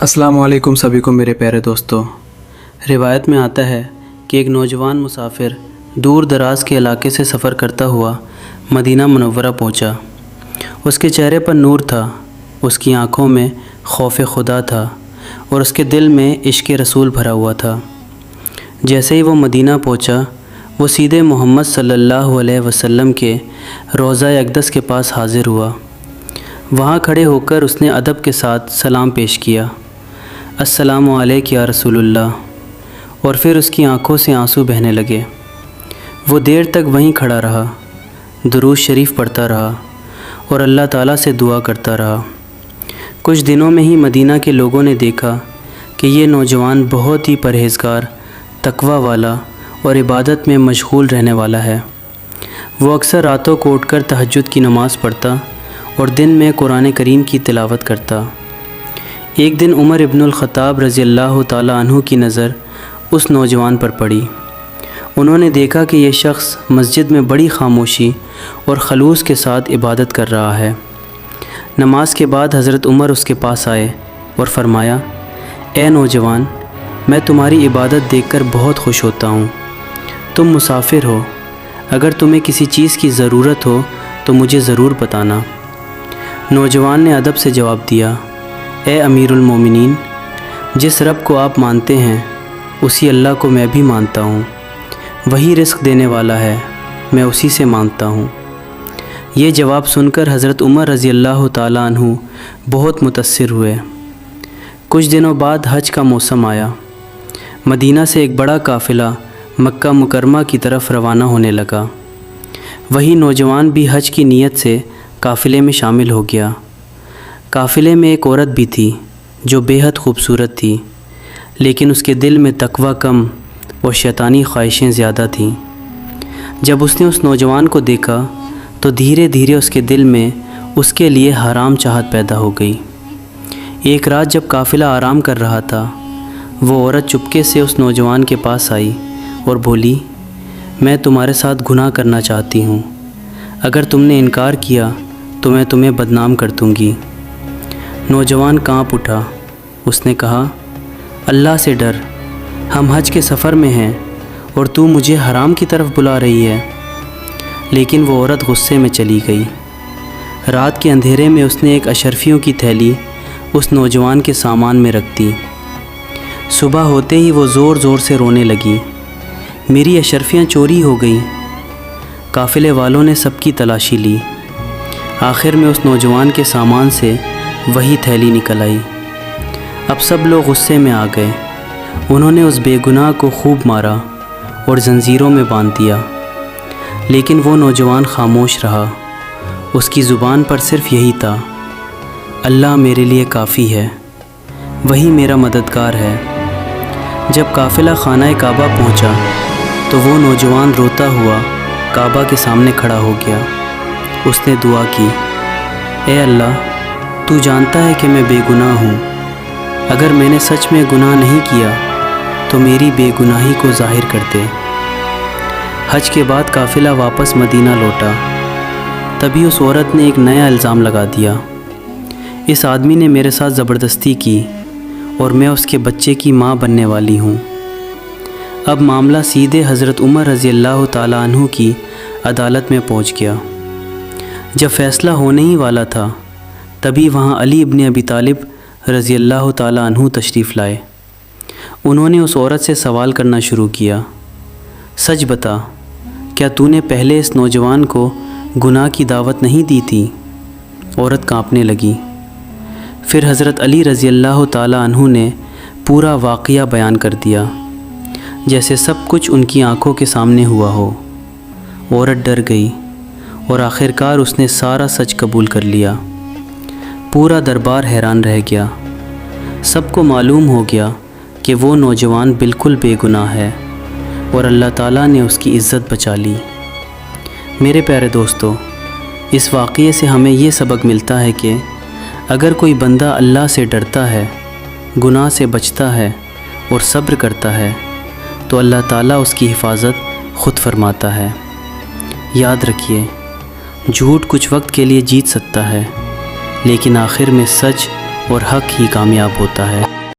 السلام علیکم سبھی کو میرے پیارے دوستوں۔ روایت میں آتا ہے کہ ایک نوجوان مسافر دور دراز کے علاقے سے سفر کرتا ہوا مدینہ منورہ پہنچا۔ اس کے چہرے پر نور تھا، اس کی آنکھوں میں خوف خدا تھا اور اس کے دل میں عشق رسول بھرا ہوا تھا۔ جیسے ہی وہ مدینہ پہنچا، وہ سیدھے محمد صلی اللہ علیہ وسلم کے روضہ اقدس کے پاس حاضر ہوا۔ وہاں کھڑے ہو کر اس نے ادب کے ساتھ سلام پیش کیا، السلام علیک یا رسول اللہ، اور پھر اس کی آنکھوں سے آنسو بہنے لگے۔ وہ دیر تک وہیں کھڑا رہا، درود شریف پڑھتا رہا اور اللہ تعالیٰ سے دعا کرتا رہا۔ کچھ دنوں میں ہی مدینہ کے لوگوں نے دیکھا کہ یہ نوجوان بہت ہی پرہیزگار، تقوی والا اور عبادت میں مشغول رہنے والا ہے۔ وہ اکثر راتوں کو اٹھ کر تہجد کی نماز پڑھتا اور دن میں قرآن کریم کی تلاوت کرتا۔ ایک دن عمر ابن الخطاب رضی اللہ تعالیٰ عنہ کی نظر اس نوجوان پر پڑی۔ انہوں نے دیکھا کہ یہ شخص مسجد میں بڑی خاموشی اور خلوص کے ساتھ عبادت کر رہا ہے۔ نماز کے بعد حضرت عمر اس کے پاس آئے اور فرمایا، اے نوجوان، میں تمہاری عبادت دیکھ کر بہت خوش ہوتا ہوں۔ تم مسافر ہو، اگر تمہیں کسی چیز کی ضرورت ہو تو مجھے ضرور بتانا۔ نوجوان نے ادب سے جواب دیا، اے امیر المومنین، جس رب کو آپ مانتے ہیں اسی اللہ کو میں بھی مانتا ہوں، وہی رزق دینے والا ہے، میں اسی سے مانگتا ہوں۔ یہ جواب سن کر حضرت عمر رضی اللہ تعالیٰ عنہ بہت متاثر ہوئے۔ کچھ دنوں بعد حج کا موسم آیا۔ مدینہ سے ایک بڑا قافلہ مکہ مکرمہ کی طرف روانہ ہونے لگا۔ وہی نوجوان بھی حج کی نیت سے قافلے میں شامل ہو گیا۔ قافلے میں ایک عورت بھی تھی جو بے حد خوبصورت تھی، لیکن اس کے دل میں تقوی کم اور شیطانی خواہشیں زیادہ تھیں۔ جب اس نے اس نوجوان کو دیکھا تو دھیرے دھیرے اس کے دل میں اس کے لیے حرام چاہت پیدا ہو گئی۔ ایک رات جب قافلہ آرام کر رہا تھا، وہ عورت چپکے سے اس نوجوان کے پاس آئی اور بولی، میں تمہارے ساتھ گناہ کرنا چاہتی ہوں، اگر تم نے انکار کیا تو میں تمہیں بدنام کر دوں گی۔ نوجوان کانپ اٹھا۔ اس نے کہا، اللہ سے ڈر، ہم حج کے سفر میں ہیں اور تو مجھے حرام کی طرف بلا رہی ہے۔ لیکن وہ عورت غصے میں چلی گئی۔ رات کے اندھیرے میں اس نے ایک اشرفیوں کی تھیلی اس نوجوان کے سامان میں رکھ دی۔ صبح ہوتے ہی وہ زور زور سے رونے لگی، میری اشرفیاں چوری ہو گئیں۔ قافلے والوں نے سب کی تلاشی لی۔ آخر میں اس نوجوان کے سامان سے وہی تھیلی نکل آئی۔ اب سب لوگ غصے میں آ گئے۔ انہوں نے اس بے گناہ کو خوب مارا اور زنجیروں میں باندھ دیا، لیکن وہ نوجوان خاموش رہا۔ اس کی زبان پر صرف یہی تھا، اللہ میرے لیے کافی ہے، وہی میرا مددگار ہے۔ جب قافلہ خانہ کعبہ پہنچا تو وہ نوجوان روتا ہوا کعبہ کے سامنے کھڑا ہو گیا۔ اس نے دعا کی، اے اللہ، تو جانتا ہے کہ میں بے گناہ ہوں، اگر میں نے سچ میں گناہ نہیں کیا تو میری بے گناہی کو ظاہر کر دے۔ حج کے بعد قافلہ واپس مدینہ لوٹا۔ تبھی اس عورت نے ایک نیا الزام لگا دیا، اس آدمی نے میرے ساتھ زبردستی کی اور میں اس کے بچے کی ماں بننے والی ہوں۔ اب معاملہ سیدھے حضرت عمر رضی اللہ تعالیٰ عنہ کی عدالت میں پہنچ گیا۔ جب فیصلہ ہونے ہی والا تھا، تبھی وہاں علی ابن ابی طالب رضی اللہ تعالیٰ عنہ تشریف لائے۔ انہوں نے اس عورت سے سوال کرنا شروع کیا، سچ بتا، کیا تو نے پہلے اس نوجوان کو گناہ کی دعوت نہیں دی تھی؟ عورت کانپنے لگی۔ پھر حضرت علی رضی اللہ تعالیٰ عنہ نے پورا واقعہ بیان کر دیا، جیسے سب کچھ ان کی آنکھوں کے سامنے ہوا ہو۔ عورت ڈر گئی اور آخرکار اس نے سارا سچ قبول کر لیا۔ پورا دربار حیران رہ گیا۔ سب کو معلوم ہو گیا کہ وہ نوجوان بالکل بے گناہ ہے اور اللہ تعالیٰ نے اس کی عزت بچا لی۔ میرے پیارے دوستو، اس واقعے سے ہمیں یہ سبق ملتا ہے کہ اگر کوئی بندہ اللہ سے ڈرتا ہے، گناہ سے بچتا ہے اور صبر کرتا ہے تو اللہ تعالیٰ اس کی حفاظت خود فرماتا ہے۔ یاد رکھیے، جھوٹ کچھ وقت کے لیے جیت سکتا ہے، لیکن آخر میں سچ اور حق ہی کامیاب ہوتا ہے۔